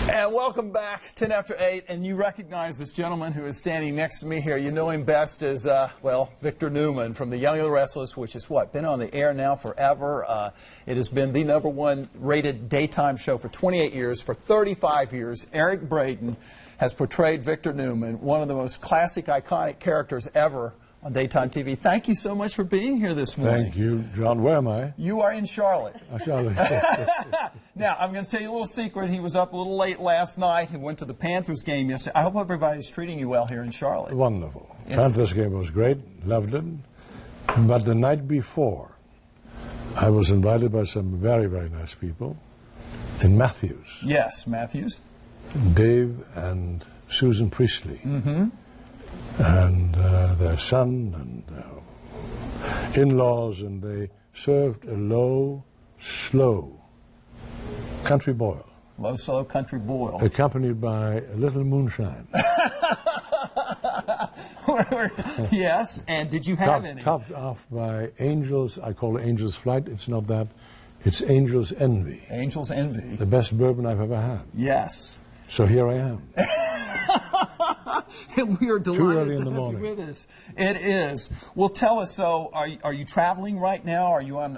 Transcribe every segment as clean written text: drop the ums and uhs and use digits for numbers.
And welcome back, 10 after 8, and you recognize this gentleman who is standing next to me here. You know him best as, well, Victor Newman from The Young and the Restless, which has, what, been on the air now forever. It has been the #1 rated daytime show for 28 years. For 35 years, Eric Braeden has portrayed Victor Newman, one of the most classic, iconic characters ever on daytime TV. Thank you so much for being here this morning. Thank you, John. Where am I? You are in Charlotte. Charlotte. Now, I'm going to tell you a little secret. He was up a little late last night. He went to the Panthers game yesterday. I hope everybody's treating you well here in Charlotte. Wonderful. Panthers game was great. Loved it. But the night before, I was invited by some very, very nice people in Matthews. Yes, Matthews. Dave and Susan Priestley. Mm-hmm. And their son and in-laws, and they served a low, slow country boil. Low, slow country boil. Accompanied by a little moonshine. Yes, and did you have any? Topped off by Angel's, I call it Angel's Flight. It's not that. It's Angel's Envy. Angel's Envy. The best bourbon I've ever had. Yes. So here I am. We are delighted in to the have you morning. with us. It is. Well, tell us. So, are you traveling right now? Are you on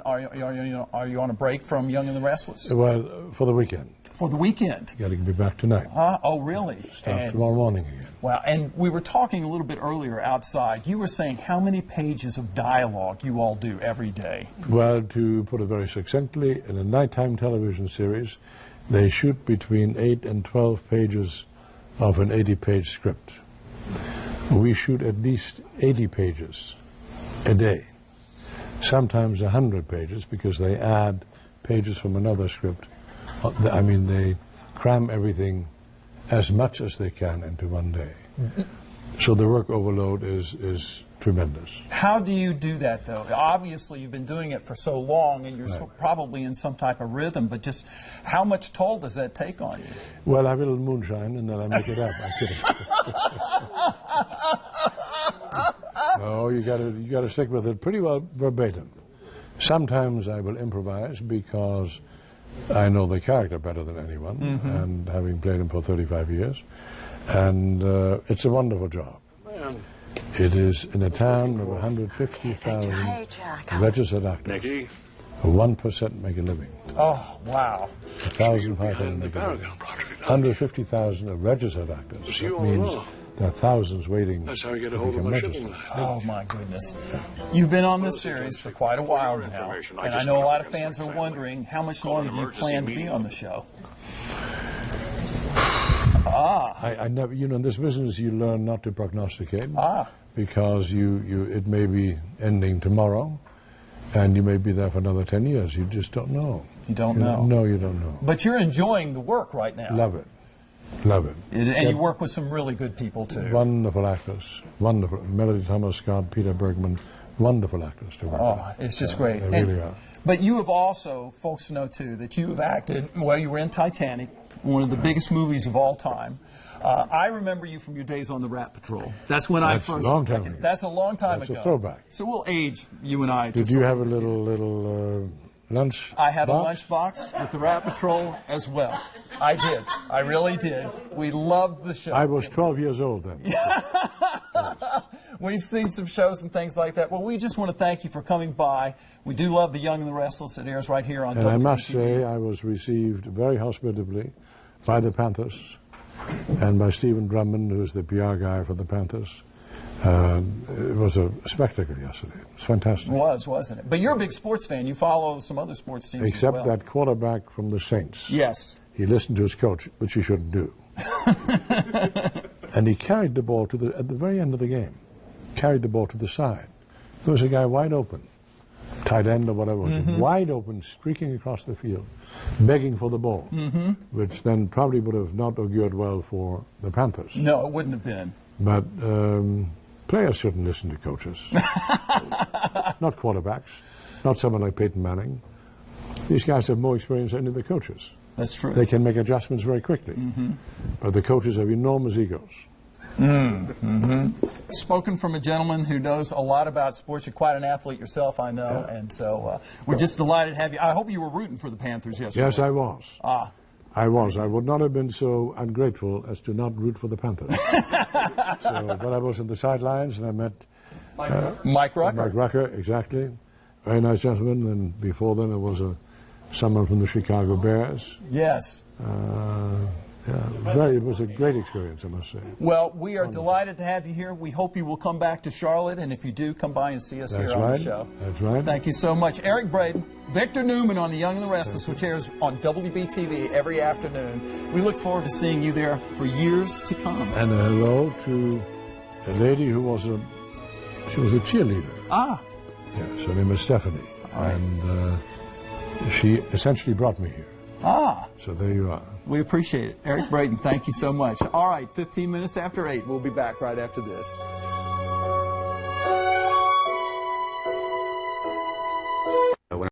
a break from Young and the Restless? Well, for the weekend. For the weekend. Got to be back tonight. Oh, really? Start tomorrow morning again. Wow. And we were talking a little bit earlier outside. You were saying how many pages of dialogue you all do every day. Well, to put it very succinctly, in a nighttime television series, they shoot between 8 and 12 pages of an 80-page script. We shoot at least 80 pages a day, sometimes 100 pages, because they add pages from another script. I mean, they cram everything as much as they can into one day. So the work overload is tremendous. How do you do that, though? Obviously, you've been doing it for so long, and you're probably in some type of rhythm, but just how much toll does that take on you? Well, I have a little moonshine, and then I make it up. I'm kidding. No, you gotta stick with it pretty well verbatim. Sometimes I will improvise because I know the character better than anyone, and having played him for 35 years, and it's a wonderful job. It is in a town of 150,000 registered actors. 1% make a living. Oh, wow. 1,500 make a living. 150,000 of registered actors. That means there are thousands waiting. That's how you get a hold of my shipping line. Oh, my goodness. You've been on this series for quite a while now, and I know a lot of fans are wondering how much longer do you plan to be on the show? I never, in this business you learn not to prognosticate because it may be ending tomorrow, and you may be there for another 10 years. You just don't know. You don't know? No, you don't know. But you're enjoying the work right now. Love it. Love it. And you work with some really good people, too. Wonderful actors. Wonderful. Melody Thomas Scott, Peter Bergman, wonderful actors to work with. It's just great. They really are. But you have also, folks know, too, that you have acted, well, you were in Titanic, one of the biggest movies of all time. I remember you from your days on the Rat Patrol. That's when I first. That's a long time ago. That's a long time ago. That's a throwback. So we'll age, you and I. Did you have a little lunch? I had box? a lunch box with the Rat Patrol as well. I did. I really did. We loved the show. I was 12 years old then. We've seen some shows and things like that. Well, we just want to thank you for coming by. We do love The Young and the Restless. It airs right here on WTV. And I must say, I was received very hospitably by the Panthers and by Stephen Drummond, who is the PR guy for the Panthers. It was a spectacle yesterday. It was fantastic. It was, wasn't it? But you're a big sports fan. You follow some other sports teams Except as well. that quarterback from the Saints. Yes. He listened to his coach, which he shouldn't do. And he carried the ball at the very end of the game. Carried the ball to the side. There was a guy wide open, tight end or whatever, wide open, streaking across the field, begging for the ball, which then probably would have not augured well for the Panthers. No, it wouldn't have been. But players shouldn't listen to coaches. Not quarterbacks, not someone like Peyton Manning. These guys have more experience than any of the coaches. That's true. They can make adjustments very quickly. But the coaches have enormous egos. Spoken from a gentleman who knows a lot about sports. You're quite an athlete yourself, I know, and so we're just delighted to have you. I hope you were rooting for the Panthers yesterday. Yes, I was. I was. I would not have been so ungrateful as to not root for the Panthers. But I was in the sidelines, and I met Mike Rucker. Mike Rucker, exactly. Very nice gentleman. And before then, there was someone from the Chicago Bears. Yes. It was a great experience, I must say. Well, we are delighted to have you here. We hope you will come back to Charlotte, and if you do, come by and see us here on the show. That's right. Thank you so much. Eric Braeden, Victor Newman on The Young and the Restless, which airs on WBTV every afternoon. We look forward to seeing you there for years to come. And a hello to a lady who was a cheerleader. Ah. Yes, her name is Stephanie. Right. And she essentially brought me here. Ah. So there you are. We appreciate it. Eric Braeden, thank you so much. All right, 15 minutes after 8. We'll be back right after this.